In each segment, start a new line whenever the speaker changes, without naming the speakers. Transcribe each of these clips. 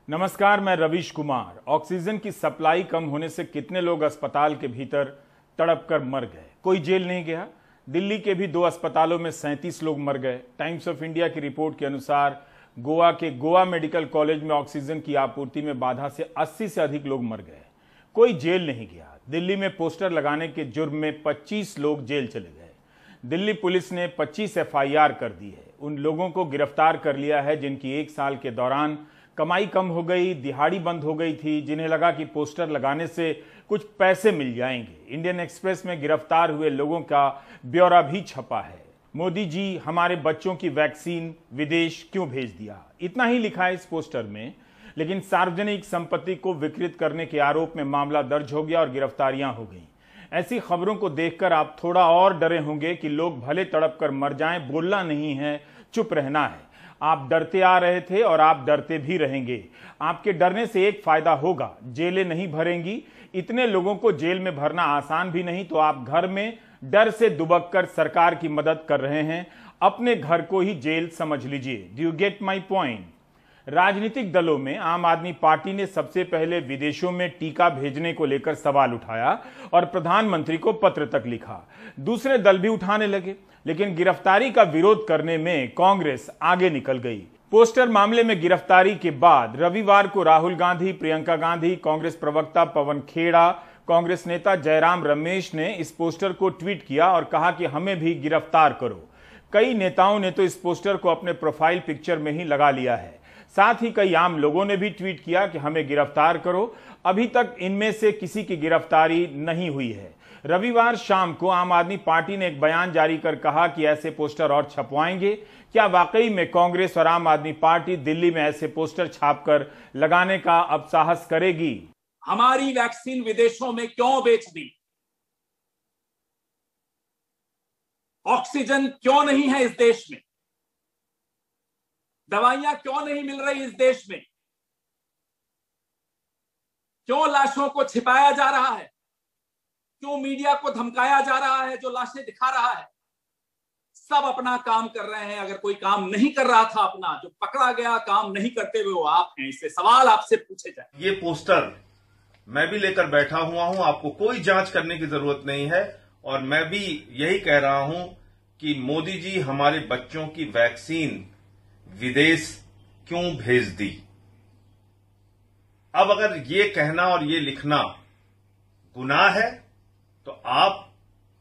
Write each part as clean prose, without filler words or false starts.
नमस्कार, मैं रवीश कुमार। ऑक्सीजन की सप्लाई कम होने से कितने लोग अस्पताल के भीतर तड़प कर मर गए, कोई जेल नहीं गया। दिल्ली के भी 2 अस्पतालों में 37 लोग मर गए। टाइम्स ऑफ इंडिया की रिपोर्ट के अनुसार गोवा के गोवा मेडिकल कॉलेज में ऑक्सीजन की आपूर्ति में बाधा से 80 से अधिक लोग मर गए, कोई जेल नहीं गया। दिल्ली में पोस्टर लगाने के जुर्म में 25 लोग जेल चले गए। दिल्ली पुलिस ने 25 FIR कर दी है। उन लोगों को गिरफ्तार कर लिया है जिनकी 1 साल के दौरान कमाई कम हो गई, दिहाड़ी बंद हो गई थी, जिन्हें लगा कि पोस्टर लगाने से कुछ पैसे मिल जाएंगे। इंडियन एक्सप्रेस में गिरफ्तार हुए लोगों का ब्यौरा भी छपा है। मोदी जी हमारे बच्चों की वैक्सीन विदेश क्यों भेज दिया, इतना ही लिखा है इस पोस्टर में। लेकिन सार्वजनिक संपत्ति को विकृत करने के आरोप में मामला दर्ज हो गया और गिरफ्तारियां हो गई। ऐसी खबरों को देखकर आप थोड़ा और डरे होंगे कि लोग भले तड़प कर मर जाएं, बोलना नहीं है, चुप रहना है। आप डरते आ रहे थे और आप डरते भी रहेंगे। आपके डरने से एक फायदा होगा, जेलें नहीं भरेंगी। इतने लोगों को जेल में भरना आसान भी नहीं, तो आप घर में डर से दुबक कर सरकार की मदद कर रहे हैं। अपने घर को ही जेल समझ लीजिए। Do you get my point? राजनीतिक दलों में आम आदमी पार्टी ने सबसे पहले विदेशों में टीका भेजने को लेकर सवाल उठाया और प्रधानमंत्री को पत्र तक लिखा। दूसरे दल भी उठाने लगे, लेकिन गिरफ्तारी का विरोध करने में कांग्रेस आगे निकल गई। पोस्टर मामले में गिरफ्तारी के बाद रविवार को राहुल गांधी, प्रियंका गांधी, कांग्रेस प्रवक्ता पवन खेड़ा, कांग्रेस नेता जयराम रमेश ने इस पोस्टर को ट्वीट किया और कहा कि हमें भी गिरफ्तार करो। कई नेताओं ने तो इस पोस्टर को अपने प्रोफाइल पिक्चर में ही लगा लिया है। साथ ही कई आम लोगों ने भी ट्वीट किया कि हमें गिरफ्तार करो। अभी तक इनमें से किसी की गिरफ्तारी नहीं हुई है। रविवार शाम को आम आदमी पार्टी ने एक बयान जारी कर कहा कि ऐसे पोस्टर और छपवाएंगे। क्या वाकई में कांग्रेस और आम आदमी पार्टी दिल्ली में ऐसे पोस्टर छापकर लगाने का अब साहस करेगी?
हमारी वैक्सीन विदेशों में क्यों बेच दी? ऑक्सीजन क्यों नहीं है इस देश में? दवाइयां क्यों नहीं मिल रही इस देश में? क्यों लाशों को छिपाया जा रहा है? क्यों मीडिया को धमकाया जा रहा है जो लाशें दिखा रहा है? सब अपना काम कर रहे हैं। अगर कोई काम नहीं कर रहा था अपना, जो पकड़ा गया काम नहीं करते हुए, वो आप हैं। इससे सवाल आपसे पूछे जाए।
ये पोस्टर मैं भी लेकर बैठा हुआ हूं, आपको कोई जांच करने की जरूरत नहीं है। और मैं भी यही कह रहा हूं कि मोदी जी हमारे बच्चों की वैक्सीन विदेश क्यों भेज दी। अब अगर ये कहना और ये लिखना गुनाह है तो आप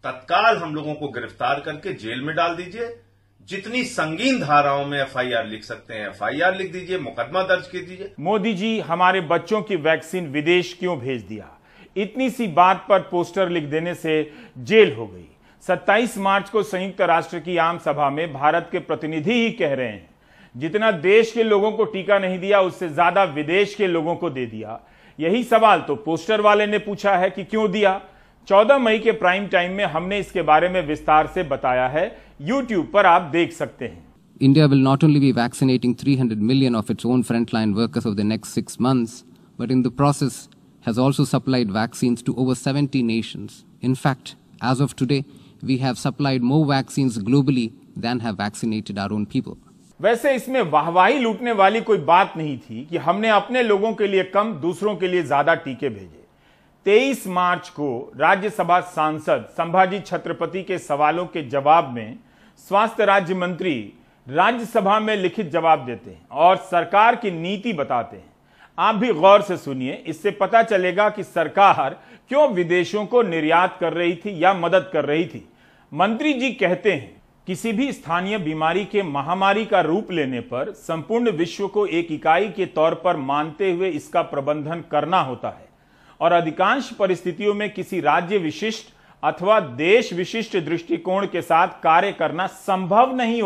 तत्काल हम लोगों को गिरफ्तार करके जेल में डाल दीजिए। जितनी संगीन धाराओं में FIR लिख सकते हैं FIR लिख दीजिए, मुकदमा दर्ज कर दीजिए।
मोदी जी हमारे बच्चों की वैक्सीन विदेश क्यों भेज दिया, इतनी सी बात पर पोस्टर लिख देने से जेल हो गई। 27 मार्च को संयुक्त राष्ट्र की आम सभा में भारत के प्रतिनिधि ही कह रहे हैं, जितना देश के लोगों को टीका नहीं दिया उससे ज्यादा विदेश के लोगों को दे दिया। यही सवाल तो पोस्टर वाले ने पूछा है कि क्यों दिया। 14 मई के प्राइम टाइम में हमने इसके बारे में विस्तार से बताया है, YouTube पर आप देख सकते हैं।
India will not only be vaccinating 300 million of its own frontline workers over the next 6 months, but in the process has also supplied vaccines to over 70 nations. In fact, as of today, we have supplied more vaccines globally than have vaccinated our own people.
वैसे इसमें वाहवाही लूटने वाली कोई बात नहीं थी कि हमने अपने लोगों के लिए कम, दूसरों के लिए ज्यादा टीके भेजे। 23 मार्च को राज्यसभा सांसद संभाजी छत्रपति के सवालों के जवाब में स्वास्थ्य राज्य मंत्री राज्यसभा में लिखित जवाब देते हैं और सरकार की नीति बताते हैं। आप भी गौर से सुनिए, इससे पता चलेगा कि सरकार क्यों विदेशों को निर्यात कर रही थी या मदद कर रही थी। मंत्री जी कहते हैं, किसी भी स्थानीय बीमारी के महामारी का रूप लेने पर संपूर्ण विश्व को एक इकाई के तौर पर मानते हुए इसका प्रबंधन करना होता है और अधिकांश परिस्थितियों में किसी राज्य विशिष्ट अथवा देश विशिष्ट दृष्टिकोण के साथ कार्य करना संभव नहीं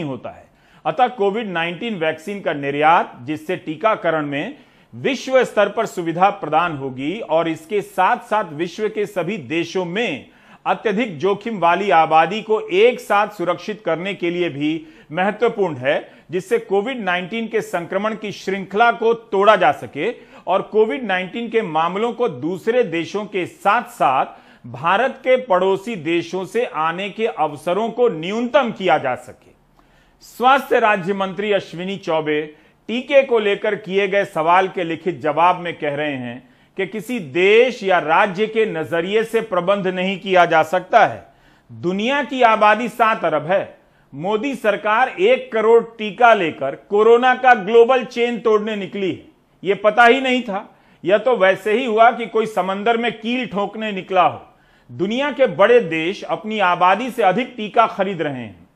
होता है। अतः कोविड-19 वैक्सीन का निर्यात, जिससे टीकाकरण में विश्व स्तर पर सुविधा प्रदान होगी और इसके साथ साथ विश्व के सभी देशों में अत्यधिक जोखिम वाली आबादी को एक साथ सुरक्षित करने के लिए भी महत्वपूर्ण है, जिससे कोविड-19 के संक्रमण की श्रृंखला को तोड़ा जा सके और कोविड-19 के मामलों को दूसरे देशों के साथ साथ भारत के पड़ोसी देशों से आने के अवसरों को न्यूनतम किया जा सके। स्वास्थ्य राज्य मंत्री अश्विनी चौबे टीके को लेकर किए गए सवाल के लिखित जवाब में कह रहे हैं कि किसी देश या राज्य के नजरिए से प्रबंध नहीं किया जा सकता है। दुनिया की आबादी 7 अरब है। मोदी सरकार 1 करोड़ टीका लेकर कोरोना का ग्लोबल चेन तोड़ने निकली है। यह पता ही नहीं था। यह तो वैसे ही हुआ कि कोई समंदर में कील ठोकने निकला हो। दुनिया के बड़े देश अपनी आबादी से अधिक टीका खरीद रहे हैं।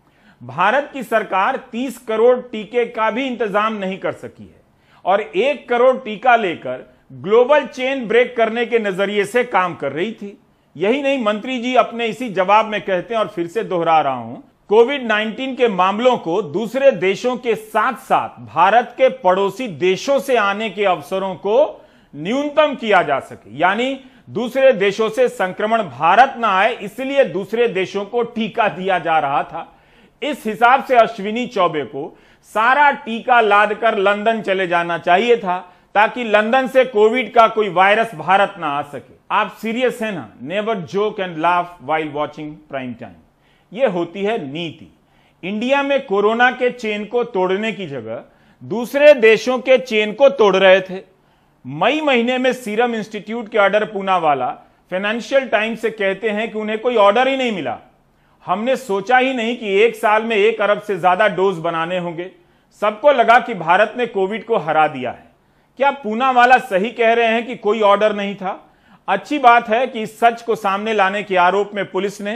भारत की सरकार 30 करोड़ टीके का भी इंतजाम नहीं कर सकी है और 1 करोड़ टीका लेकर ग्लोबल चेन ब्रेक करने के नजरिए से काम कर रही थी। यही नहीं, मंत्री जी अपने इसी जवाब में कहते हैं, और फिर से दोहरा रहा हूं, कोविड-19 के मामलों को दूसरे देशों के साथ साथ भारत के पड़ोसी देशों से आने के अवसरों को न्यूनतम किया जा सके, यानी दूसरे देशों से संक्रमण भारत ना आए, इसलिए दूसरे देशों को टीका दिया जा रहा था। इस हिसाब से अश्विनी चौबे को सारा टीका लाद कर लंदन चले जाना चाहिए था ताकि लंदन से कोविड का कोई वायरस भारत ना आ सके। आप सीरियस है ना? Never joke and laugh while watching prime time. यह होती है नीति। इंडिया में कोरोना के चेन को तोड़ने की जगह दूसरे देशों के चेन को तोड़ रहे थे। मई महीने में सीरम इंस्टीट्यूट के ऑर्डर पूनावाला फाइनेंशियल टाइम्स से कहते हैं कि उन्हें कोई ऑर्डर ही नहीं मिला। हमने सोचा ही नहीं कि 1 साल में 1 अरब से ज्यादा डोज बनाने होंगे। सबको लगा कि भारत ने कोविड को हरा दिया है। क्या पूनावाला सही कह रहे हैं कि कोई ऑर्डर नहीं था? अच्छी बात है कि इस सच को सामने लाने के आरोप में पुलिस ने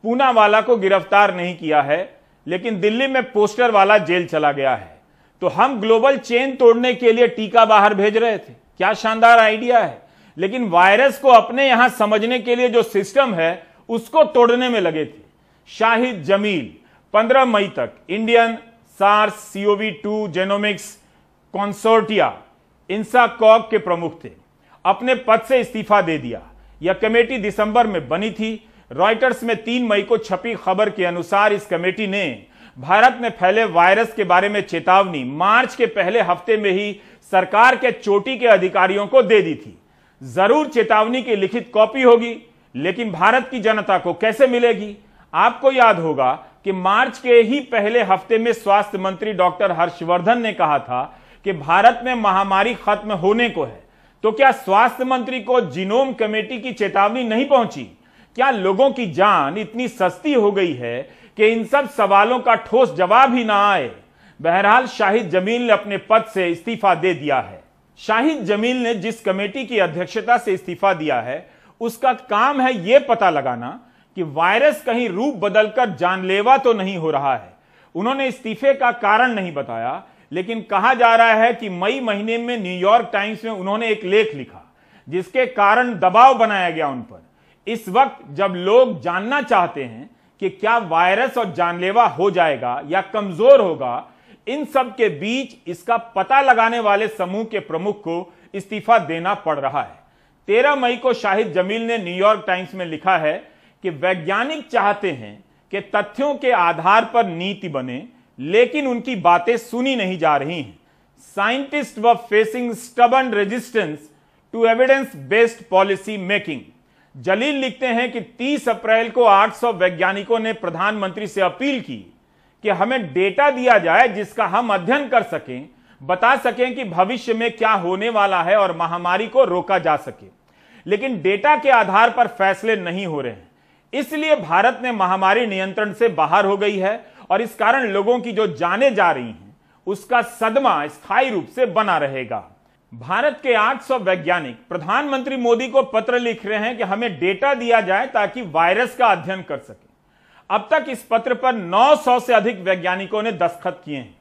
पूनावाला को गिरफ्तार नहीं किया है, लेकिन दिल्ली में पोस्टर वाला जेल चला गया है। तो हम ग्लोबल चेन तोड़ने के लिए टीका बाहर भेज रहे थे। क्या शानदार आइडिया है। लेकिन वायरस को अपने यहां समझने के लिए जो सिस्टम है उसको तोड़ने में लगे थे। शाहिद जमील 15 मई तक Indian SARS-CoV-2 genomics consortia INSACOG के प्रमुख थे। अपने पद से इस्तीफा दे दिया। यह कमेटी दिसंबर में बनी थी। रॉयटर्स में 3 मई को छपी खबर के अनुसार इस कमेटी ने भारत में फैले वायरस के बारे में चेतावनी मार्च के पहले हफ्ते में ही सरकार के चोटी के अधिकारियों को दे दी थी। जरूर चेतावनी की लिखित कॉपी होगी, लेकिन भारत की जनता को कैसे मिलेगी? आपको याद होगा कि मार्च के ही पहले हफ्ते में स्वास्थ्य मंत्री डॉक्टर हर्षवर्धन ने कहा था कि भारत में महामारी खत्म होने को है। तो क्या स्वास्थ्य मंत्री को जीनोम कमेटी की चेतावनी नहीं पहुंची? क्या लोगों की जान इतनी सस्ती हो गई है कि इन सब सवालों का ठोस जवाब ही ना आए? बहरहाल शाहिद जमील ने अपने पद से इस्तीफा दे दिया है। शाहिद जमील ने जिस कमेटी की अध्यक्षता से इस्तीफा दिया है उसका काम है यह पता लगाना कि वायरस कहीं रूप बदलकर जानलेवा तो नहीं हो रहा है। उन्होंने इस्तीफे का कारण नहीं बताया, लेकिन कहा जा रहा है कि मई महीने में न्यूयॉर्क टाइम्स में उन्होंने एक लेख लिखा जिसके कारण दबाव बनाया गया उन पर। इस वक्त जब लोग जानना चाहते हैं कि क्या वायरस और जानलेवा हो जाएगा या कमजोर होगा, इन सब के बीच इसका पता लगाने वाले समूह के प्रमुख को इस्तीफा देना पड़ रहा है। 13 मई को शाहिद जमील ने न्यूयॉर्क टाइम्स में लिखा है कि वैज्ञानिक चाहते हैं कि तथ्यों के आधार पर नीति बने, लेकिन उनकी बातें सुनी नहीं जा रही हैं। Scientist were facing stubborn resistance to evidence based policy making. Jalil लिखते हैं कि 30 अप्रैल को 800 वैज्ञानिकों ने प्रधानमंत्री से अपील की कि हमें डेटा दिया जाए जिसका हम अध्ययन कर सकें, बता सकें कि भविष्य में क्या होने वाला है और महामारी को रोका जा सके। लेकिन डेटा के आधार पर फैसले नहीं हो रहे हैं। इसलिए भारत ने महामारी नियंत्रण से बाहर हो गई है और इस कारण लोगों की जो जानें जा रही हैं उसका सदमा स्थायी रूप से बना रहेगा। भारत के 800 वैज्ञानिक प्रधानमंत्री मोदी को पत्र लिख रहे हैं कि हमें डेटा दिया जाए ताकि वायरस का अध्ययन कर सके। अब तक इस पत्र पर 900 से अधिक वैज्ञानिकों ने दस्तखत किए हैं।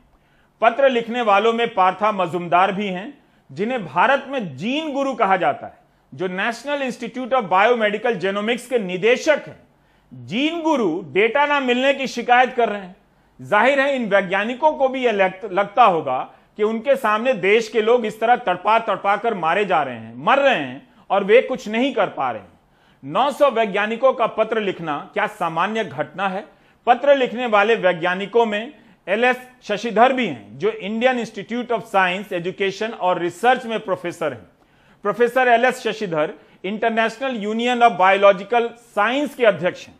पत्र लिखने वालों में पार्था मजुमदार भी हैं, जिन्हें भारत में जीन गुरु कहा जाता है, जो national institute of biomedical genomics के निदेशक हैं। जीन गुरु डेटा ना मिलने की शिकायत कर रहे हैं। जाहिर है इन वैज्ञानिकों को भी यह लगता होगा कि उनके सामने देश के लोग इस तरह तड़पा तड़पा कर मारे जा रहे हैं, मर रहे हैं और वे कुछ नहीं कर पा रहे हैं। 900 वैज्ञानिकों का पत्र लिखना क्या सामान्य घटना है? पत्र लिखने वाले वैज्ञानिकों में LS शशिधर भी हैं, जो Indian Institute of Science Education और रिसर्च में प्रोफेसर हैं। Professor LS Shashidhar international union of biological science के अध्यक्ष हैं।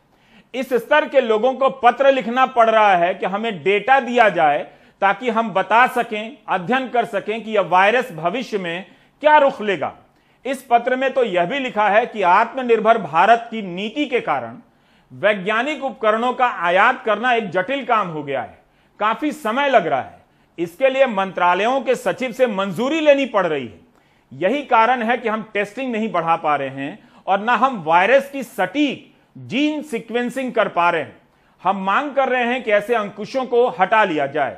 इस स्तर के लोगों को पत्र लिखना पड़ रहा है कि हमें डेटा दिया जाए ताकि हम बता सकें, अध्ययन कर सकें कि यह वायरस भविष्य में क्या रुख लेगा। इस पत्र में तो यह भी लिखा है कि आत्मनिर्भर भारत की नीति के कारण वैज्ञानिक उपकरणों का आयात करना एक जटिल काम हो गया है, काफी समय लग रहा है। इसके लिए मंत्रालयों के सचिव से मंजूरी लेनी पड़ रही है। यही कारण है कि हम टेस्टिंग नहीं बढ़ा पा रहे हैं और ना हम वायरस की सटीक जीन सीक्वेंसिंग कर पा रहे हैं। हम मांग कर रहे हैं कि ऐसे अंकुशों को हटा लिया जाए।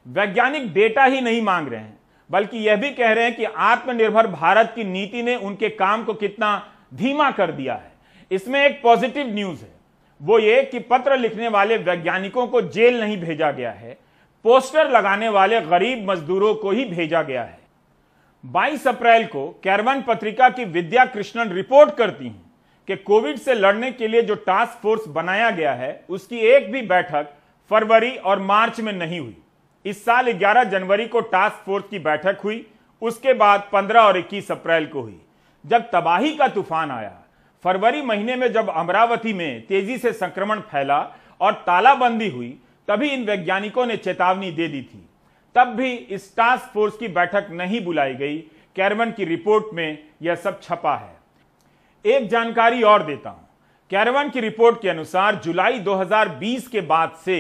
वैज्ञानिक डेटा ही नहीं मांग रहे हैं, बल्कि यह भी कह रहे हैं कि आत्मनिर्भर भारत की नीति ने उनके काम को कितना धीमा कर दिया है। इसमें एक पॉजिटिव न्यूज है, वो ये कि पत्र लिखने वाले वैज्ञानिकों को जेल नहीं भेजा गया है, पोस्टर लगाने वाले गरीब मजदूरों को ही भेजा गया है। 22 अप्रैल को कैरवन पत्रिका की विद्या कृष्णन रिपोर्ट करती हैं कि कोविड से लड़ने के लिए जो टास्क फोर्स बनाया गया है उसकी एक भी बैठक फरवरी और मार्च में नहीं हुई। इस साल 11 जनवरी को टास्क फोर्स की बैठक हुई, उसके बाद 15 और 21 अप्रैल को हुई। जब तबाही का तूफान आया, फरवरी महीने में जब अमरावती में तेजी से संक्रमण फैला और तालाबंदी हुई, तभी इन वैज्ञानिकों ने चेतावनी दे दी थी। तब भी इस टास्क फोर्स की बैठक नहीं बुलाई गई। कैरवन की रिपोर्ट में यह सब छपा है। एक जानकारी और देता हूं। कैरवन की रिपोर्ट के अनुसार जुलाई 2020 के बाद से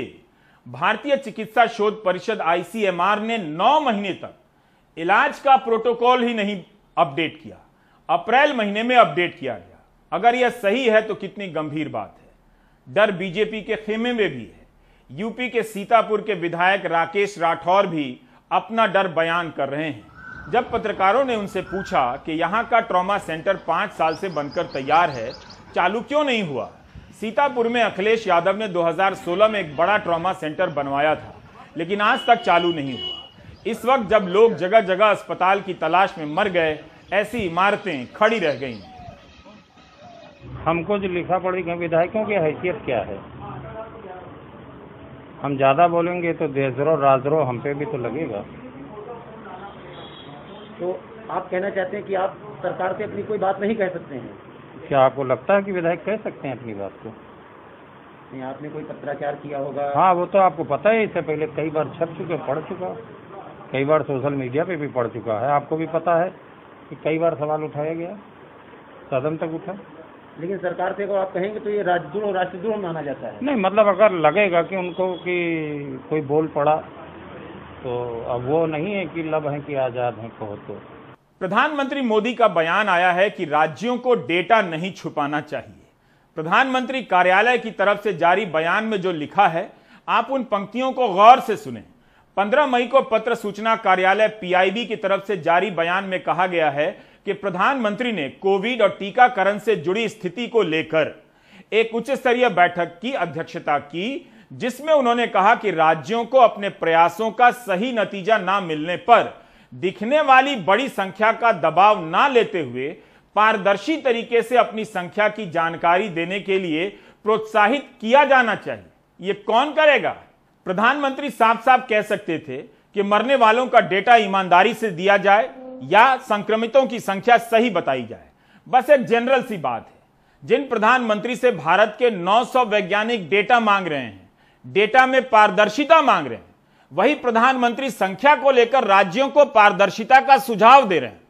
भारतीय चिकित्सा शोध परिषद ICMR ने 9 महीने तक इलाज का प्रोटोकॉल ही नहीं अपडेट किया। अप्रैल महीने में अपडेट किया गया। अगर यह सही है तो कितनी गंभीर बात है। डर बीजेपी के खेमे में भी है। यूपी के सीतापुर के विधायक राकेश राठौर भी अपना डर बयान कर रहे हैं। जब पत्रकारों ने उनसे पूछा कि यहां का ट्रॉमा सेंटर 5 साल से बनकर तैयार है, चालू क्यों नहीं हुआ। सीतापुर में अखिलेश यादव ने 2016 में एक बड़ा ट्रॉमा सेंटर बनवाया था, लेकिन आज तक चालू नहीं हुआ। इस वक्त जब लोग जगह जगह अस्पताल की तलाश में मर गए, ऐसी इमारतें खड़ी रह गईं।
हमको जो लिखा पड़ेगा, विधायकों की हैसियत क्या है। हम ज्यादा बोलेंगे तो देशद्रोह राजद्रोह हम पे भी तो लगेगा।
तो आप कहना चाहते हैं कि आप सरकार से अपनी कोई बात नहीं कह सकते हैं?
क्या आपको लगता है कि विधायक कह सकते हैं अपनी बात को?
नहीं, आपने कोई पत्राचार किया होगा।
हाँ, वो तो आपको पता है, इससे पहले कई बार छप चुके, पढ़ चुका, कई बार सोशल मीडिया पे भी पढ़ चुका है। आपको भी पता है कि कई बार सवाल उठाया गया, सदन तक उठा।
लेकिन सरकार से अगर आप कहेंगे तो ये राजद्रोह राष्ट्रद्रोह माना जाता है।
नहीं, मतलब अगर लगेगा कि उनको कि कोई बोल पड़ा, तो अब वो नहीं है कि लब है कि आजाद है कहो तो।
प्रधानमंत्री मोदी का बयान आया है कि राज्यों को डेटा नहीं छुपाना चाहिए। प्रधानमंत्री कार्यालय की तरफ से जारी बयान में जो लिखा है, आप उन पंक्तियों को गौर से सुनें। 15 मई को पत्र सूचना कार्यालय PIB की तरफ से जारी बयान में कहा गया है कि प्रधानमंत्री ने कोविड और टीकाकरण से जुड़ी स्थिति को लेकर एक उच्च स्तरीय बैठक की अध्यक्षता की, जिसमें उन्होंने कहा कि राज्यों को अपने प्रयासों का सही नतीजा ना मिलने पर दिखने वाली बड़ी संख्या का दबाव ना लेते हुए पारदर्शी तरीके से अपनी संख्या की जानकारी देने के लिए प्रोत्साहित किया जाना चाहिए। ये कौन करेगा? प्रधानमंत्री साफ साफ कह सकते थे कि मरने वालों का डेटा ईमानदारी से दिया जाए या संक्रमितों की संख्या सही बताई जाए। बस एक जनरल सी बात है। जिन प्रधानमंत्री से भारत के 900 वैज्ञानिक डेटा मांग रहे हैं, डेटा में पारदर्शिता मांग रहे हैं, वही प्रधानमंत्री संख्या को लेकर राज्यों को पारदर्शिता का सुझाव दे रहे हैं।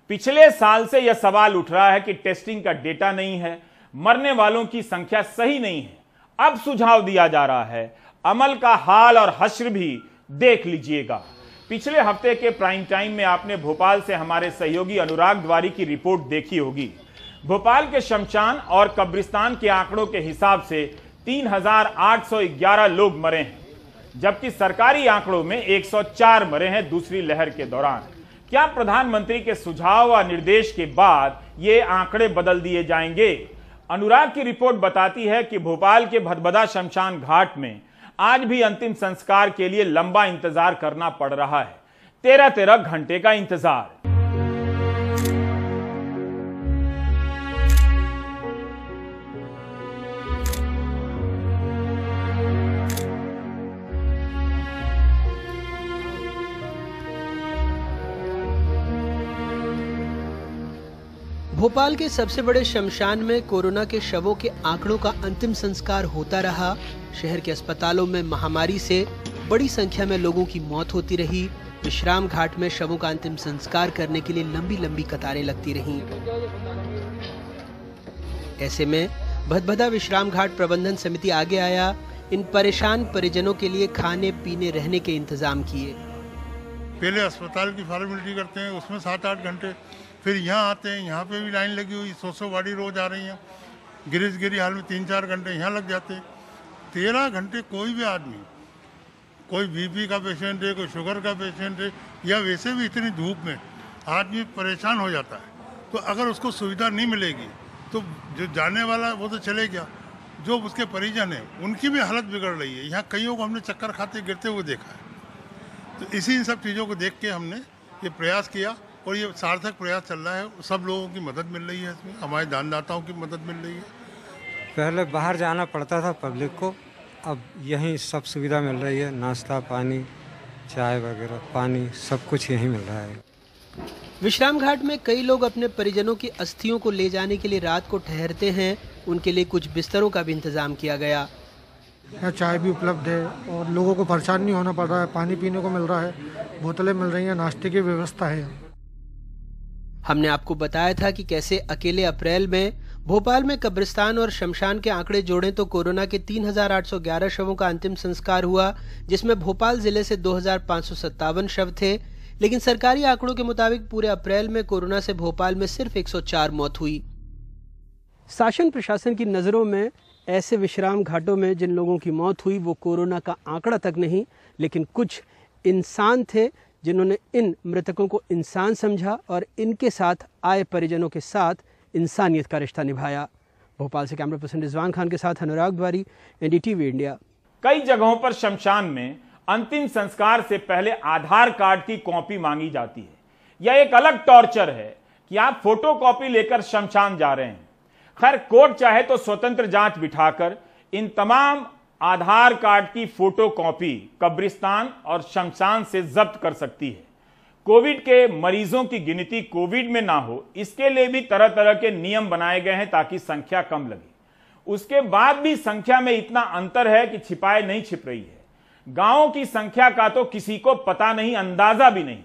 पिछले साल से यह सवाल उठ रहा है कि टेस्टिंग का डेटा नहीं है, मरने वालों की संख्या सही नहीं है। अब सुझाव दिया जा रहा है। अमल का हाल और हश्र भी देख लीजिएगा। पिछले हफ्ते के प्राइम टाइम में आपने भोपाल से हमारे सहयोगी अनुराग द्वारी की रिपोर्ट देखी होगी। भोपाल के शमशान और कब्रिस्तान के आंकड़ों के हिसाब से 3,811 लोग मरे हैं, जबकि सरकारी आंकड़ों में 104 मरे हैं दूसरी लहर के दौरान। क्या प्रधानमंत्री के सुझाव और निर्देश के बाद ये आंकड़े बदल दिए जाएंगे? अनुराग की रिपोर्ट बताती है कि भोपाल के भदभदा शमशान घाट में आज भी अंतिम संस्कार के लिए लंबा इंतजार करना पड़ रहा है। 13-13 घंटे का इंतजार।
भोपाल के सबसे बड़े शमशान में कोरोना के शवों के आंकड़ों का अंतिम संस्कार होता रहा। शहर के अस्पतालों में महामारी से बड़ी संख्या में लोगों की मौत होती रही। विश्राम घाट में शवों का अंतिम संस्कार करने के लिए लंबी लंबी कतारें लगती रहीं। ऐसे में भदभदा विश्राम घाट प्रबंधन समिति आगे आया, इन परेशान परिजनों के लिए खाने पीने रहने के इंतजाम किए।
पहले अस्पताल की फॉर्मेलिटी करते हैं, उसमें 7-8 घंटे, फिर यहाँ आते हैं, यहाँ पे भी लाइन लगी हुई, 100 गाड़ी रोज आ रही है। गिरी हाल में 3-4 घंटे यहाँ लग जाते हैं। 13 घंटे कोई भी आदमी, कोई बीपी का पेशेंट है, कोई शुगर का पेशेंट है, या वैसे भी इतनी धूप में आदमी परेशान हो जाता है। तो अगर उसको सुविधा नहीं मिलेगी तो जो जाने वाला वो तो चले गया, जो उसके परिजन हैं उनकी भी हालत बिगड़ रही है। यहाँ कईयों को हमने चक्कर खाते गिरते हुए देखा है। तो इसी इन सब चीज़ों को देख के हमने ये प्रयास किया और ये सार्थक प्रयास चल रहा है। सब लोगों की मदद मिल रही है, इसमें हमारे दानदाताओं की मदद मिल रही है।
पहले बाहर जाना पड़ता था पब्लिक को, अब यहीं सब सुविधा मिल रही है। नाश्ता पानी, चाय वगैरह, पानी, सब कुछ यहीं मिल रहा है।
विश्राम घाट में कई लोग अपने परिजनों की अस्थियों को ले जाने के लिए रात को ठहरते हैं। उनके लिए कुछ बिस्तरों का भी इंतजाम किया गया।
यहाँ चाय भी उपलब्ध है और लोगों को परेशान नहीं होना पड़ रहा है। पानी पीने को मिल रहा है, बोतलें मिल रही हैं, नाश्ते की व्यवस्था है।
हमने आपको बताया था कि कैसे अकेले अप्रैल में भोपाल में कब्रिस्तान और शमशान के आंकड़े जोड़ें तो कोरोना के 3,811 शवों का अंतिम संस्कार हुआ, जिसमें भोपाल जिले से 2,557 शव थे। लेकिन सरकारी आंकड़ों के मुताबिक पूरे अप्रैल में कोरोना से भोपाल में सिर्फ 104 मौत हुई। शासन प्रशासन की नज़रों में ऐसे विश्राम घाटों में जिन लोगों की मौत हुई वो कोरोना का आंकड़ा तक नहीं, लेकिन कुछ इंसान थे जिन्होंने इन मृतकों को इंसान समझा और इनके साथ आए परिजनों के साथ इंसानियत का रिश्ता निभाया। भोपाल से कैमरा पर्सन रिजवान खान के साथ अनुराग द्वारी, एनडीटीवी इंडिया।
कई जगहों पर शमशान में अंतिम संस्कार से पहले आधार कार्ड की कॉपी मांगी जाती है। यह एक अलग टॉर्चर है कि आप फोटो कॉपी लेकर शमशान जा रहे हैं। खैर, कोर्ट चाहे तो स्वतंत्र जांच बिठाकर इन तमाम आधार कार्ड की फोटो कॉपी कब्रिस्तान और शमशान से जब्त कर सकती है। कोविड के मरीजों की गिनती कोविड में ना हो, इसके लिए भी तरह तरह के नियम बनाए गए हैं ताकि संख्या कम लगे। उसके बाद भी संख्या में इतना अंतर है कि छिपाए नहीं छिप रही है। गांवों की संख्या का तो किसी को पता नहीं, अंदाजा भी नहीं।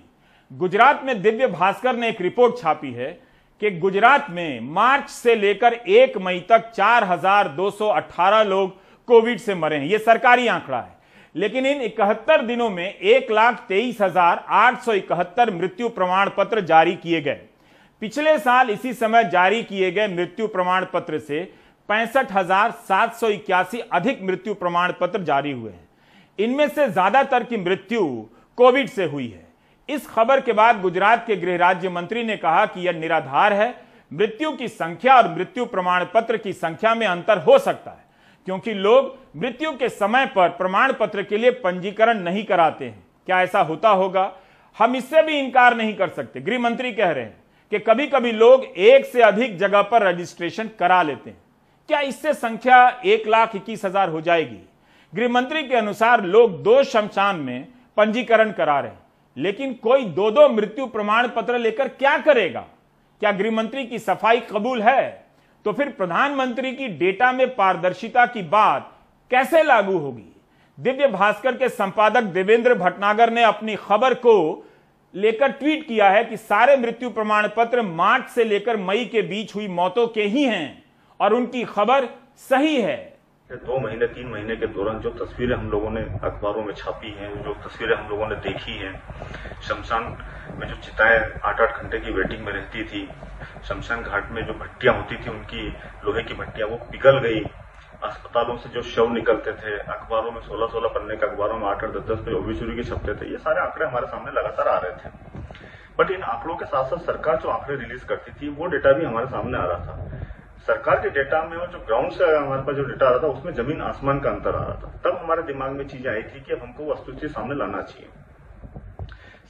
गुजरात में दिव्य भास्कर ने एक रिपोर्ट छापी है कि गुजरात में मार्च से लेकर 1 मई तक 4,218 लोग कोविड से मरे हैं। यह सरकारी आंकड़ा है, लेकिन इन 71 दिनों में 1,23,871 मृत्यु प्रमाण पत्र जारी किए गए। पिछले साल इसी समय जारी किए गए मृत्यु प्रमाण पत्र से 65,781 अधिक मृत्यु प्रमाण पत्र जारी हुए हैं। इनमें से ज्यादातर की मृत्यु कोविड से हुई है। इस खबर के बाद गुजरात के गृह राज्य मंत्री ने कहा कि यह निराधार है। मृत्यु की संख्या और मृत्यु प्रमाण पत्र की संख्या में अंतर हो सकता है, क्योंकि लोग मृत्यु के समय पर प्रमाण पत्र के लिए पंजीकरण नहीं कराते हैं। क्या ऐसा होता होगा? हम इससे भी इनकार नहीं कर सकते। गृह मंत्री कह रहे हैं कि कभी कभी लोग एक से अधिक जगह पर रजिस्ट्रेशन करा लेते हैं। क्या इससे संख्या 1,21,000 हो जाएगी? गृह मंत्री के अनुसार लोग 2 शमशान में पंजीकरण करा रहे हैं, लेकिन कोई 2-2 मृत्यु प्रमाण पत्र लेकर क्या करेगा? क्या गृह मंत्री की सफाई कबूल है? तो फिर प्रधानमंत्री की डेटा में पारदर्शिता की बात कैसे लागू होगी? दिव्य भास्कर के संपादक देवेंद्र भटनागर ने अपनी खबर को लेकर ट्वीट किया है कि सारे मृत्यु प्रमाण पत्र मार्च से लेकर मई के बीच हुई मौतों के ही हैं और उनकी खबर सही है।
2 महीने 3 महीने के दौरान जो तस्वीरें हम लोगों ने अखबारों में छापी हैं, जो तस्वीरें हम लोगों ने देखी हैं, शमशान में जो चिताएं 8-8 घंटे की वेटिंग में रहती थी, शमशान घाट में जो भट्टियां होती थी, उनकी लोहे की भट्टियां वो पिघल गई, अस्पतालों से जो शव निकलते थे, अखबारों में 16-16 पन्ने के अखबारों में 8-8 10-10 पे ओबिचुरी के छपते थे, ये सारे आंकड़े हमारे सामने लगातार आ रहे थे। बट इन आंकड़ों के साथ साथ सरकार जो आंकड़े रिलीज करती थी वो डेटा भी हमारे सामने आ रहा था। सरकार के डेटा में और जो ग्राउंड से हमारे पास जो डेटा आ रहा था उसमें जमीन आसमान का अंतर आ रहा था। तब हमारे दिमाग में चीजें आई थी कि अब हमको वस्तुस्थिति सामने लाना चाहिए।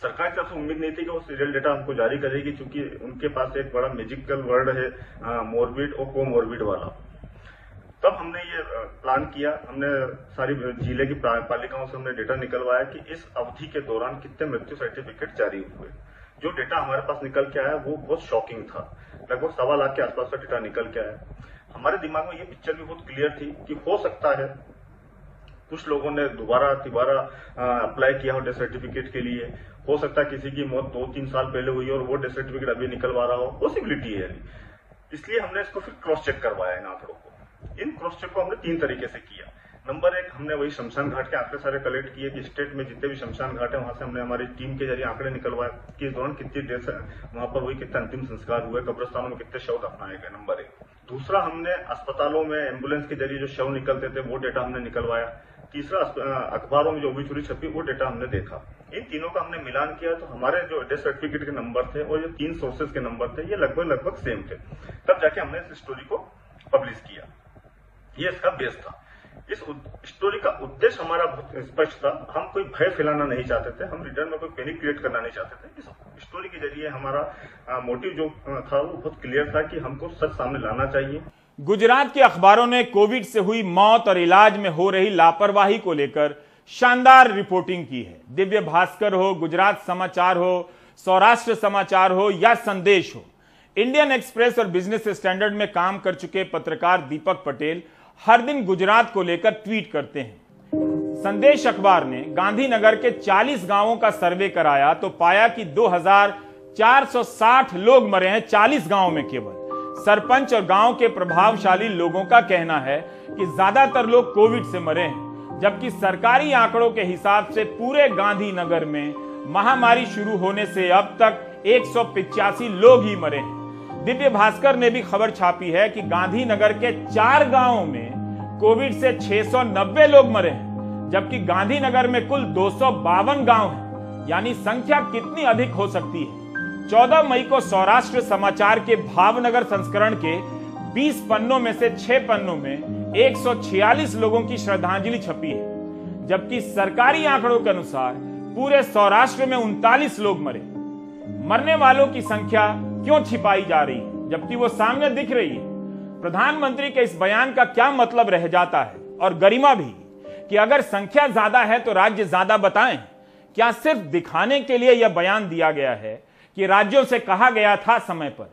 सरकार की तरफ से उम्मीद नहीं थी कि वो सीरियल डेटा हमको जारी करेगी, क्योंकि उनके पास एक बड़ा मैजिकल वर्ड है मोरबिड और कोमोरबिड वाला। तब हमने ये प्लान किया, हमने सारी जिले की पालिकाओं से हमने डेटा निकलवाया कि इस अवधि के दौरान कितने मृत्यु सर्टिफिकेट जारी हुए। जो डेटा हमारे पास निकल के आया वो बहुत शॉकिंग था। लगभग 1.25 लाख के आसपास का डेटा निकल के आया। हमारे दिमाग में ये पिक्चर भी बहुत क्लियर थी कि हो सकता है
कुछ लोगों ने दोबारा अप्लाई किया हो डेथ सर्टिफिकेट के लिए, हो सकता है किसी की मौत 2-3 साल पहले हुई और वो डेथ सर्टिफिकेट अभी निकलवा रहा हो, पॉसिबिलिटी है। इसलिए हमने इसको फिर क्रॉस चेक करवाया इन आंकड़ों को। इन क्रॉस चेक को हमने 3 तरीके से किया। नंबर 1, हमने वही शमशान घाट के आंकड़े सारे कलेक्ट किए कि स्टेट में जितने भी शमशान घाट है वहां से हमने हमारी टीम के जरिए आंकड़े निकलवाए कि इस दौरान कितनी डेथ वहां पर हुई, कितने अंतिम संस्कार हुए, कब्रिस्तानों में कितने शव दफनाए गए। नंबर 1। दूसरा, हमने अस्पतालों में एम्बुलेंस के जरिए जो शव निकलते थे वो डेटा हमने निकलवाया। तीसरा, अखबारों में जो ओबिचुरी छपी वो डेटा हमने देखा। इन तीनों का हमने मिलान किया तो हमारे जो डेथ सर्टिफिकेट के नंबर थे और जो 3 सोर्सेज के नंबर थे ये लगभग सेम थे। तब जाके हमने इस स्टोरी को पब्लिश किया। ये इसका बेस था। इस स्टोरी का उद्देश्य हमारा बहुत स्पष्ट था। हम कोई भय फैलाना नहीं चाहते थे, हम रीडर में कोई पैनिक क्रिएट करना नहीं चाहते थे। इस स्टोरी के जरिए हमारा मोटिव जो था वो बहुत क्लियर था कि हमको सच सामने लाना चाहिए।
गुजरात के अखबारों ने कोविड से हुई मौत और इलाज में हो रही लापरवाही को लेकर शानदार रिपोर्टिंग की है। दिव्य भास्कर हो, गुजरात समाचार हो, सौराष्ट्र समाचार हो या संदेश हो, इंडियन एक्सप्रेस और बिजनेस स्टैंडर्ड में काम कर चुके पत्रकार दीपक पटेल हर दिन गुजरात को लेकर ट्वीट करते हैं। संदेश अखबार ने गांधीनगर के 40 गांवों का सर्वे कराया तो पाया कि 2460 लोग मरे हैं 40 गांवों में केवल। सरपंच और गांव के प्रभावशाली लोगों का कहना है कि ज्यादातर लोग कोविड से मरे हैं, जबकि सरकारी आंकड़ों के हिसाब से पूरे गांधीनगर में महामारी शुरू होने से अब तक 185 लोग ही मरे हैं। दिव्य भास्कर ने भी खबर छापी है कि गांधीनगर के 4 गांवों में कोविड से 690 लोग मरे हैं, जबकि गांधीनगर में कुल 252 गांव हैं। यानी संख्या कितनी अधिक हो सकती है। 14 मई को सौराष्ट्र समाचार के भावनगर संस्करण के 20 पन्नों में से 6 पन्नों में 146 लोगों की श्रद्धांजलि छपी है, जबकि सरकारी आंकड़ों के अनुसार पूरे सौराष्ट्र में 39 लोग मरे। मरने वालों की संख्या क्यों छिपाई जा रही है जबकि वो सामने दिख रही है? प्रधानमंत्री के इस बयान का क्या मतलब रह जाता है, और गरिमा भी, कि अगर संख्या ज्यादा है तो राज्य ज्यादा बताएं? क्या सिर्फ दिखाने के लिए यह बयान दिया गया है कि राज्यों से कहा गया था समय पर?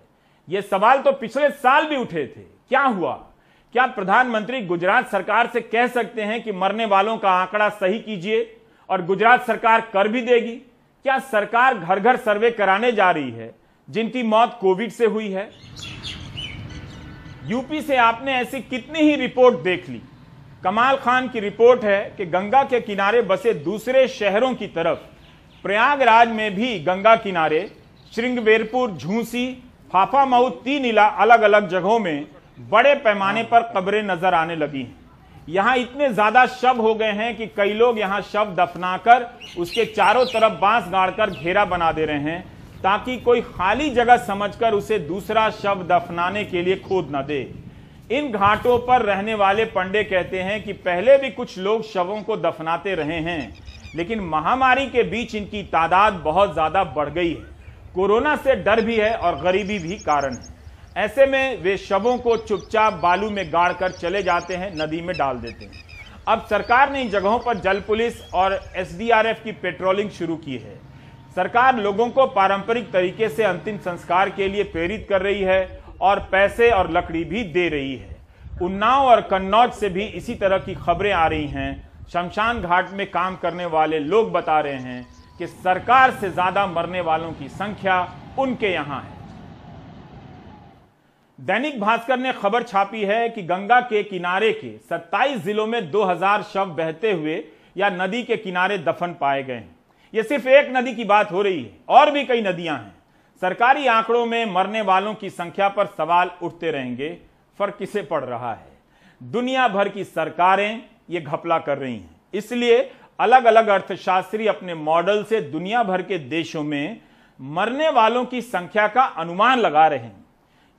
यह सवाल तो पिछले साल भी उठे थे। क्या हुआ? क्या प्रधानमंत्री गुजरात सरकार से कह सकते हैं कि मरने वालों का आंकड़ा सही कीजिए, और गुजरात सरकार कर भी देगी? क्या सरकार घर घर सर्वे कराने जा रही है जिनकी मौत कोविड से हुई है? यूपी से आपने ऐसी कितनी ही रिपोर्ट देख ली। कमाल खान की रिपोर्ट है कि गंगा के किनारे बसे दूसरे शहरों की तरफ प्रयागराज में भी गंगा किनारे श्रृंगवेरपुर, झूंसी, फाफामऊ 3 अलग अलग जगहों में बड़े पैमाने पर कब्रें नजर आने लगी हैं। यहां इतने ज्यादा शव हो गए हैं कि कई लोग यहां शव दफनाकर उसके चारों तरफ बांस गाड़कर घेरा बना दे रहे हैं ताकि कोई खाली जगह समझकर उसे दूसरा शव दफनाने के लिए खोद न दे। इन घाटों पर रहने वाले पंडे कहते हैं कि पहले भी कुछ लोग शवों को दफनाते रहे हैं, लेकिन महामारी के बीच इनकी तादाद बहुत ज्यादा बढ़ गई है। कोरोना से डर भी है और गरीबी भी कारण है। ऐसे में वे शवों को चुपचाप बालू में गाड़कर चले जाते हैं, नदी में डाल देते हैं। अब सरकार ने इन जगहों पर जल पुलिस और एसडीआरएफ की पेट्रोलिंग शुरू की है। सरकार लोगों को पारंपरिक तरीके से अंतिम संस्कार के लिए प्रेरित कर रही है और पैसे और लकड़ी भी दे रही है। उन्नाव और कन्नौज से भी इसी तरह की खबरें आ रही हैं। शमशान घाट में काम करने वाले लोग बता रहे हैं कि सरकार से ज्यादा मरने वालों की संख्या उनके यहां है। दैनिक भास्कर ने खबर छापी है कि गंगा के किनारे के 27 जिलों में 2000 शव बहते हुए या नदी के किनारे दफन पाए गए हैं। यह सिर्फ एक नदी की बात हो रही है, और भी कई नदियां हैं। सरकारी आंकड़ों में मरने वालों की संख्या पर सवाल उठते रहेंगे। फर्क किसे पड़ रहा है? दुनिया भर की सरकारें ये घपला कर रही हैं, इसलिए अलग अलग अर्थशास्त्री अपने मॉडल से दुनिया भर के देशों में मरने वालों की संख्या का अनुमान लगा रहे हैं।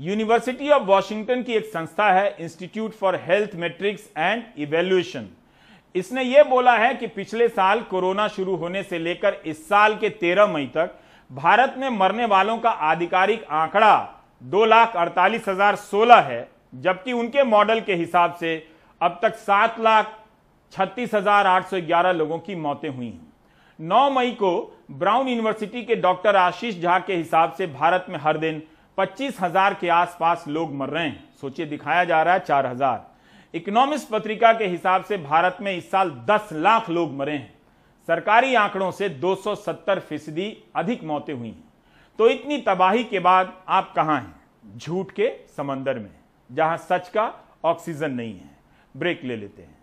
यूनिवर्सिटी ऑफ वॉशिंगटन की एक संस्था है, institute for health matrix and evaluation. इसने यह बोला है कि पिछले साल कोरोना शुरू होने से लेकर इस साल के 13 मई तक भारत में मरने वालों का आधिकारिक आंकड़ा 2,48,016 है, जबकि उनके मॉडल के हिसाब से अब तक 7,36,811 लोगों की मौतें हुई हैं। 9 मई को ब्राउन यूनिवर्सिटी के डॉक्टर आशीष झा के हिसाब से भारत में हर दिन 25,000 के आसपास लोग मर रहे हैं। सोचिए, दिखाया जा रहा है 4,000। इकोनॉमिस्ट पत्रिका के हिसाब से भारत में इस साल 10 लाख लोग मरे हैं। सरकारी आंकड़ों से 270% अधिक मौतें हुई हैं। तो इतनी तबाही के बाद आप कहां हैं? झूठ के समंदर में, जहां सच का ऑक्सीजन नहीं है। ब्रेक ले लेते हैं।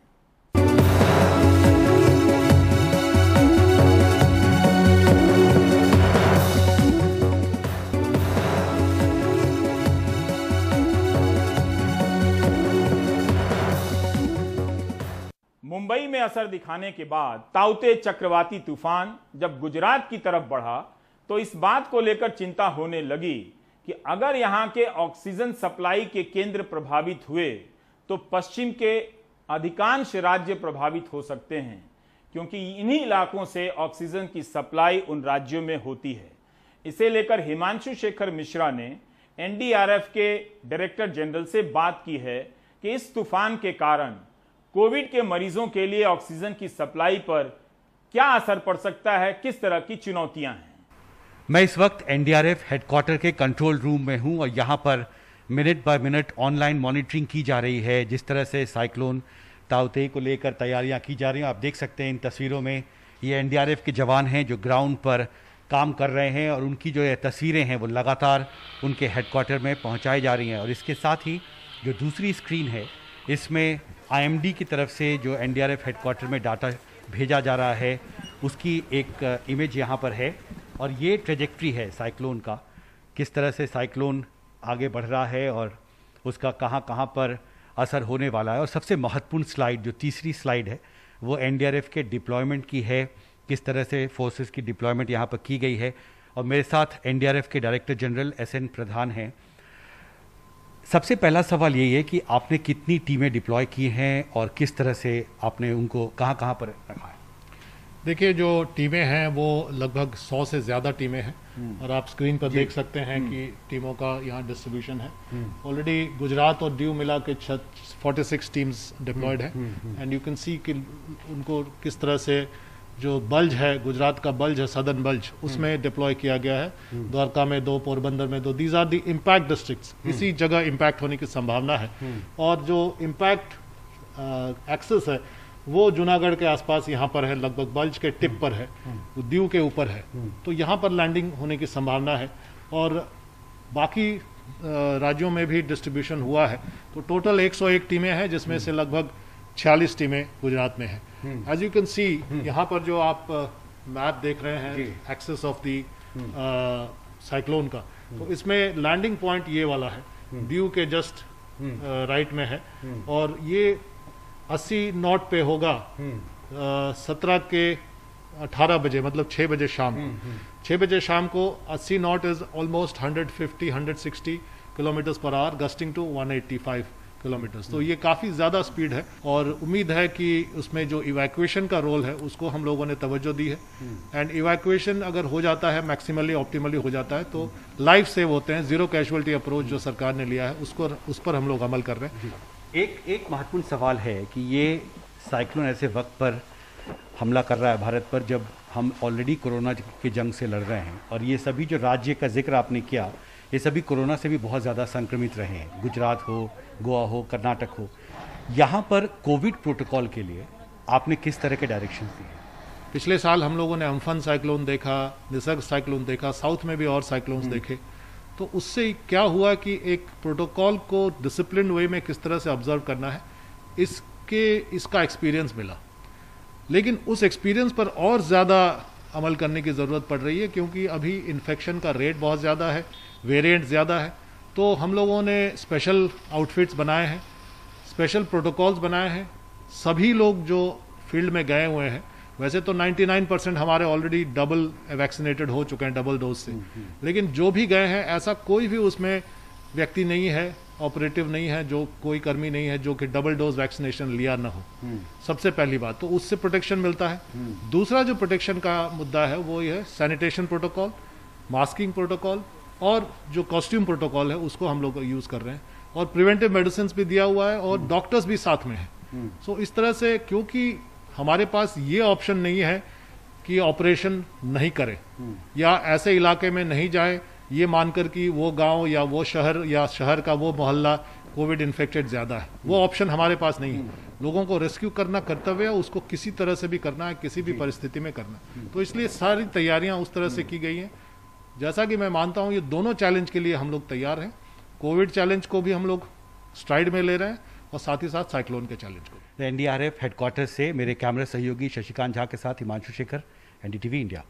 मुंबई में असर दिखाने के बाद ताउते चक्रवाती तूफान जब गुजरात की तरफ बढ़ा तो इस बात को लेकर चिंता होने लगी कि अगर यहां के ऑक्सीजन सप्लाई के केंद्र प्रभावित हुए तो पश्चिम के अधिकांश राज्य प्रभावित हो सकते हैं, क्योंकि इन्हीं इलाकों से ऑक्सीजन की सप्लाई उन राज्यों में होती है। इसे लेकर हिमांशु शेखर मिश्रा ने एनडीआरएफ के डायरेक्टर जनरल से बात की है कि इस तूफान के कारण कोविड के मरीजों के लिए ऑक्सीजन की सप्लाई पर क्या असर पड़ सकता है, किस तरह की चुनौतियां हैं।
मैं इस वक्त एनडीआरएफ हेडक्वार्टर के कंट्रोल रूम में हूं और यहां पर minute by minute online monitoring की जा रही है। जिस तरह से साइक्लोन ताउते को लेकर तैयारियां की जा रही हैं, आप देख सकते हैं इन तस्वीरों में ये एनडीआरएफ के जवान हैं जो ग्राउंड पर काम कर रहे हैं और उनकी जो ये तस्वीरें हैं वो लगातार उनके हेडक्वार्टर में पहुंचाई जा रही हैं। और इसके साथ ही जो दूसरी स्क्रीन है इसमें आईएमडी की तरफ से जो एनडीआरएफ हेडक्वार्टर में डाटा भेजा जा रहा है उसकी एक इमेज यहाँ पर है। और ये ट्रेजेक्ट्री है साइक्लोन का, किस तरह से साइक्लोन आगे बढ़ रहा है और उसका कहाँ कहाँ पर असर होने वाला है। और सबसे महत्वपूर्ण स्लाइड जो तीसरी स्लाइड है वो एनडीआरएफ के डिप्लॉयमेंट की है, किस तरह से फोर्सेस की डिप्लॉयमेंट यहाँ पर की गई है। और मेरे साथ एनडीआरएफ के डायरेक्टर जनरल एसएन प्रधान हैं। सबसे पहला सवाल यही है कि आपने कितनी टीमें डिप्लॉय की हैं और किस तरह से आपने उनको कहाँ कहाँ पर रखा है?
देखिए, जो टीमें हैं वो लगभग 100 से ज़्यादा टीमें हैं और आप स्क्रीन पर देख सकते हैं कि टीमों का यहाँ डिस्ट्रीब्यूशन है। ऑलरेडी गुजरात और दीव मिला के 46 टीम्स डिप्लॉयड है एंड यू कैन सी कि उनको किस तरह से जो बल्ज है, गुजरात का बल्ज है, सदर्न बल्ज, उसमें डिप्लॉय किया गया है। द्वारका में 2, पोरबंदर में 2। These are the impact districts. इसी जगह इम्पैक्ट होने की संभावना है। और जो इम्पैक्ट एक्सेस है वो जूनागढ़ के आसपास यहाँ पर है, लगभग बल्ज के टिप पर है, दीव के ऊपर है। तो यहाँ पर लैंडिंग होने की संभावना है और बाकी राज्यों में भी डिस्ट्रीब्यूशन हुआ है। तो टोटल 101 टीमें हैं जिसमें से लगभग 46 टीमें गुजरात में हैं। एज यू कैन सी यहाँ पर जो आप मैप देख रहे हैं एक्सेस ऑफ दी साइक्लोन का, तो इसमें लैंडिंग पॉइंट ये वाला है, दीव के जस्ट राइट में है और ये 80 नॉट पे होगा 17 के 18 बजे, मतलब 6 बजे शाम को। 6 बजे शाम को 80 knot is almost 150-160 kilometres per hour, gusting to 185 kilometres. तो ये काफ़ी ज़्यादा स्पीड है और उम्मीद है कि उसमें जो इवैक्यूएशन का रोल है उसको हम लोगों ने तवज्जो दी है। एंड इवैक्यूएशन अगर हो जाता है, मैक्सिमली ऑप्टिमली हो जाता है, तो लाइफ सेव होते हैं। जीरो कैजुअलिटी अप्रोच जो सरकार ने लिया है उस पर हम लोग अमल कर रहे हैं।
एक महत्वपूर्ण सवाल है कि ये साइक्लोन ऐसे वक्त पर हमला कर रहा है भारत पर जब हम ऑलरेडी कोरोना की जंग से लड़ रहे हैं और ये सभी जो राज्य का जिक्र आपने किया ये सभी कोरोना से भी बहुत ज़्यादा संक्रमित रहे हैं। गुजरात हो, गोवा हो, कर्नाटक हो। यहाँ पर कोविड प्रोटोकॉल के लिए आपने किस तरह के डायरेक्शन दिए?
पिछले साल हम लोगों ने अम्फन साइक्लोन देखा, निसर्ग साइक्लोन देखा, साउथ में भी और साइक्लोन्स देखे। तो उससे क्या हुआ कि एक प्रोटोकॉल को डिसिप्लिन वे में किस तरह से ऑब्जर्व करना है इसका एक्सपीरियंस मिला। लेकिन उस एक्सपीरियंस पर और ज़्यादा अमल करने की ज़रूरत पड़ रही है क्योंकि अभी इन्फेक्शन का रेट बहुत ज़्यादा है, वेरिएंट ज़्यादा है। तो हम लोगों ने स्पेशल आउटफिट्स बनाए हैं, स्पेशल प्रोटोकॉल्स बनाए हैं। सभी लोग जो फील्ड में गए हुए हैं, वैसे तो 99% हमारे ऑलरेडी डबल वैक्सीनेटेड हो चुके हैं, डबल डोज से, लेकिन जो भी गए हैं ऐसा कोई भी उसमें व्यक्ति नहीं है, ऑपरेटिव नहीं है, जो कोई कर्मी नहीं है जो कि डबल डोज वैक्सीनेशन लिया ना हो। सबसे पहली बात तो उससे प्रोटेक्शन मिलता है। दूसरा जो प्रोटेक्शन का मुद्दा है वो ये है सैनिटेशन प्रोटोकॉल, मास्किंग प्रोटोकॉल और जो कॉस्ट्यूम प्रोटोकॉल है उसको हम लोग यूज कर रहे हैं और प्रिवेंटिव मेडिसिन भी दिया हुआ है और डॉक्टर्स भी साथ में हैं। सो इस तरह से क्योंकि हमारे पास ये ऑप्शन नहीं है कि ऑपरेशन नहीं करें या ऐसे इलाके में नहीं जाए ये मानकर कि वो गांव या वो शहर या शहर का वो मोहल्ला कोविड इन्फेक्टेड ज़्यादा है, वो ऑप्शन हमारे पास नहीं है। लोगों को रेस्क्यू करना कर्तव्य है, उसको किसी तरह से भी करना है, किसी भी परिस्थिति में करना है। तो इसलिए सारी तैयारियां उस तरह से की गई हैं। जैसा कि मैं मानता हूं ये दोनों चैलेंज के लिए हम लोग तैयार हैं। कोविड चैलेंज को भी हम लोग स्ट्राइड में ले रहे हैं और साथ ही साथ साइक्लोन के चैलेंज को।
एनडीआरएफ हेडक्वार्टर से मेरे कैमरा सहयोगी शशिकांत झा के साथ हिमांशु शेखर, एनडीटीवी इंडिया।